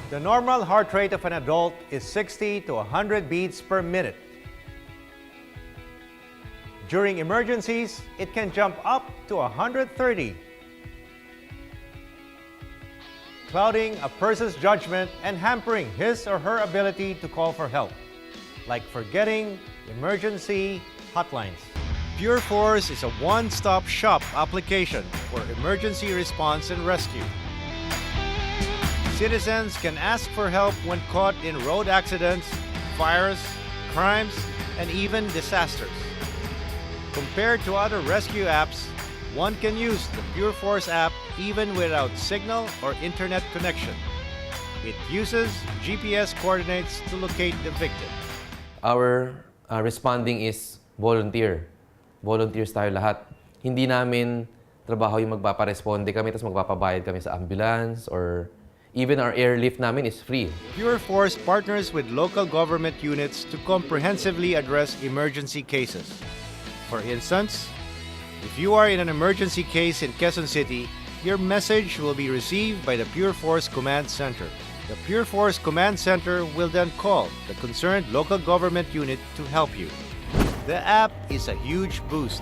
The normal heart rate of an adult is 60 to 100 beats per minute. During emergencies, it can jump up to 130, clouding a person's judgment and hampering his or her ability to call for help, like forgetting emergency hotlines. Pure Force is a one-stop shop application for emergency response and rescue. Citizens can ask for help when caught in road accidents, fires, crimes, and even disasters. Compared to other rescue apps, one can use the Pure Force app even without signal or internet connection. It uses GPS coordinates to locate the victim. Our responding is volunteer. Volunteers tayo lahat. Hindi namin trabaho yung magpaparesponde kami tapos magpapabayad kami sa ambulance or even our airlift namin is free. Pure Force partners with local government units to comprehensively address emergency cases. For instance, if you are in an emergency case in Quezon City, your message will be received by the Pure Force Command Center. The Pure Force Command Center will then call the concerned local government unit to help you. The app is a huge boost,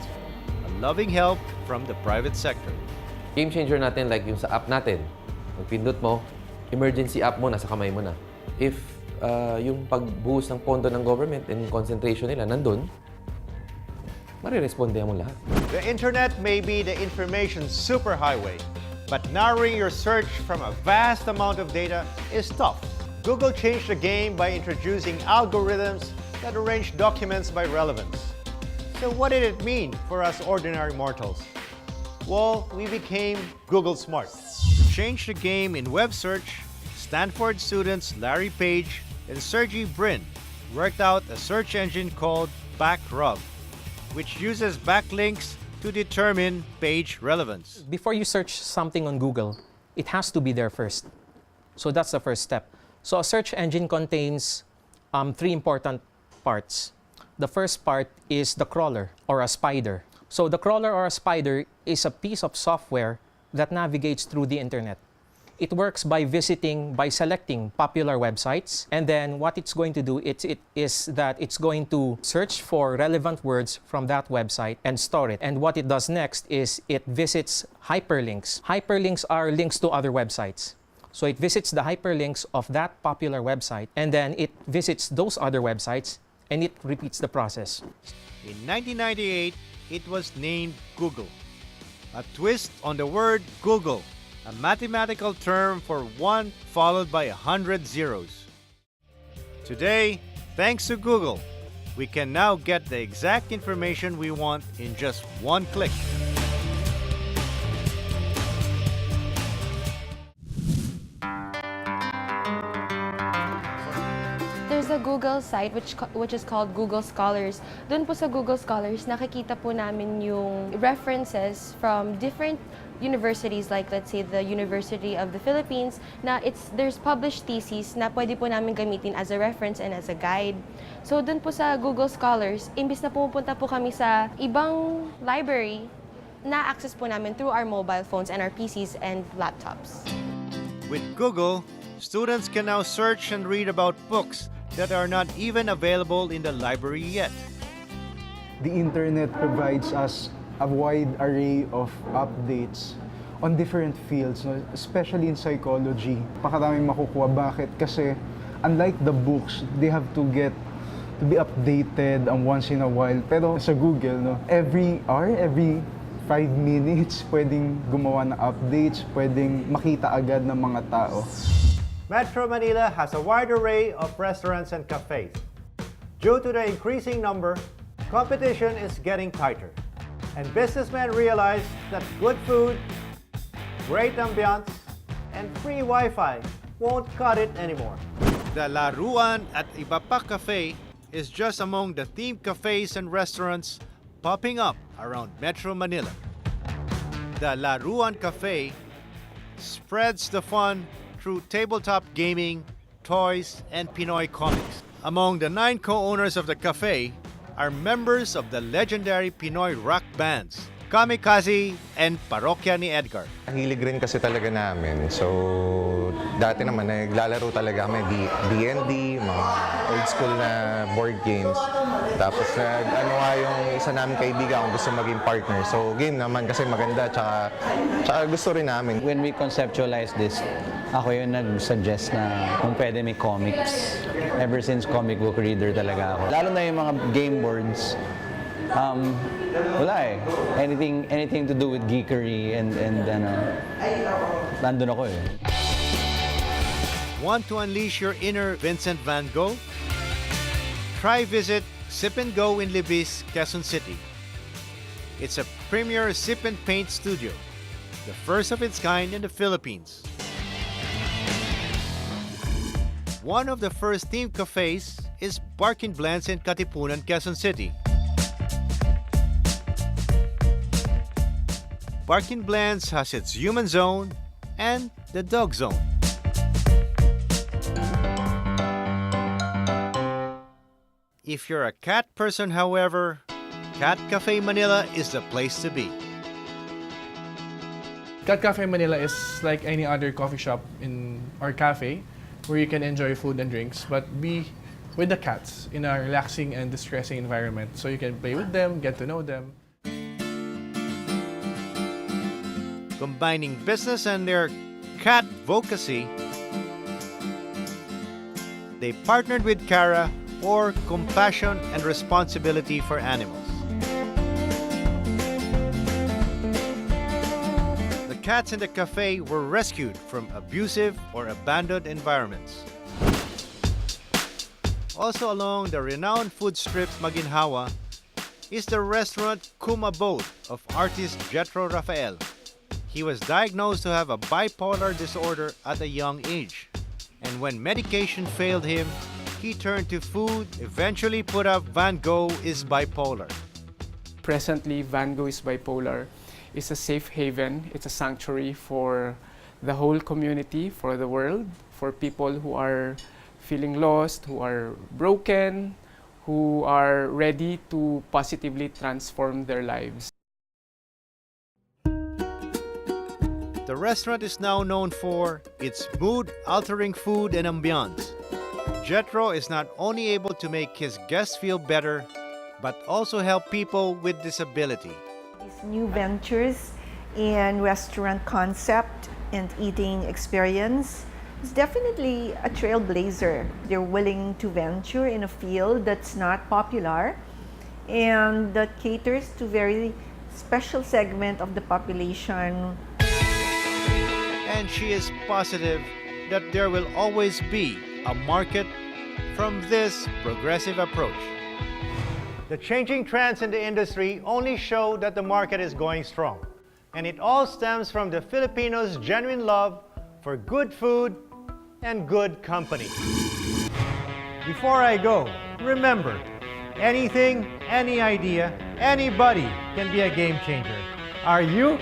a loving help from the private sector. Gamechanger natin like yung sa app natin. Magpindot mo, emergency app mo, nasa kamay mo na. If yung pagbuhos ng pondo ng government and concentration nila nandun, marirespondehan mo lahat. The internet may be the information superhighway, but narrowing your search from a vast amount of data is tough. Google changed the game by introducing algorithms that arrange documents by relevance. So what did it mean for us ordinary mortals? Well, we became Google Smart. To change the game in web search, Stanford students Larry Page and Sergey Brin worked out a search engine called BackRub, which uses backlinks to determine page relevance. Before you search something on Google, it has to be there first. So that's the first step. So a search engine contains three important parts. The first part is the crawler or a spider. So the crawler or a spider is a piece of software that navigates through the internet. It works by selecting popular websites, and then what it's going to do is that it's going to search for relevant words from that website and store it. And what it does next is it visits hyperlinks. Hyperlinks are links to other websites. So it visits the hyperlinks of that popular website, and then it visits those other websites, and it repeats the process. In 1998, it was named Google, a twist on the word Google, a mathematical term for 1 followed by 100 zeros. Today, thanks to Google, we can now get the exact information we want in just one click. There's a Google site which is called Google Scholars. Doon po sa Google Scholars, nakikita po namin yung references from different universities, like let's say the University of the Philippines, na there's published theses na pwede po namin gamitin as a reference and as a guide. So doon po sa Google Scholars, imbis na pumupunta po kami sa ibang library, na-access po namin through our mobile phones and our PCs and laptops. With Google, students can now search and read about books that are not even available in the library yet. The internet provides us a wide array of updates on different fields, no? Especially in psychology. Pakaraming makukuha. Bakit? Kasi unlike the books, they have to be updated once in a while. Pero sa Google, no, every hour, every 5 minutes, pwedeng gumawa ng updates, pwedeng makita agad ng mga tao. Metro Manila has a wide array of restaurants and cafes. Due to the increasing number, competition is getting tighter. And businessmen realize that good food, great ambiance, and free Wi-Fi won't cut it anymore. The Laruan at Ibapa Cafe is just among the themed cafes and restaurants popping up around Metro Manila. The Laruan Cafe spreads the fun through tabletop gaming, toys, and Pinoy comics. Among the 9 co-owners of the cafe are members of the legendary Pinoy rock bands Kamikaze, and Parokya ni Edgar. Hilig rin kasi talaga namin. So, dati naman naglalaro talaga kami D&D, mga old school na board games. Tapos ano nga yung isa namin kaibigan kung gusto maging partner. So, game naman kasi maganda, tsaka gusto rin namin. When we conceptualize this, ako yung nag-suggest na kung pwede may comics. Ever since comic book reader talaga ako. Lalo na yung mga game boards. Wala eh. Anything to do with geekery and nandun ako eh. Want to unleash your inner Vincent van Gogh? Try visit Sip and Go in Libis, Quezon City. It's a premier sip and paint studio, the first of its kind in the Philippines. One of the first themed cafes is Barkin Blends in Katipunan, Quezon City. Barkin Blends has its human zone and the dog zone. If you're a cat person, however, Cat Cafe Manila is the place to be. Cat Cafe Manila is like any other coffee shop or cafe where you can enjoy food and drinks, but be with the cats in a relaxing and distressing environment. So you can play with them, get to know them. Combining business and their cat advocacy, they partnered with Cara for compassion and responsibility for animals. The cats in the cafe were rescued from abusive or abandoned environments. Also along the renowned food strip Maginhawa is the restaurant Kumabode of artist Jetro Rafael. He was diagnosed to have a bipolar disorder at a young age. And when medication failed him, he turned to food, eventually put up Van Gogh is Bipolar. Presently, Van Gogh is Bipolar is a safe haven. It's a sanctuary for the whole community, for the world, for people who are feeling lost, who are broken, who are ready to positively transform their lives. The restaurant is now known for its mood-altering food and ambiance. Jetro is not only able to make his guests feel better, but also help people with disability. These new ventures in restaurant concept and eating experience is definitely a trailblazer. They're willing to venture in a field that's not popular and that caters to very special segment of the population. And she is positive that there will always be a market from this progressive approach. The changing trends in the industry only show that the market is going strong. And it all stems from the Filipinos' genuine love for good food and good company. Before I go, remember, anything, any idea, anybody can be a game changer. Are you?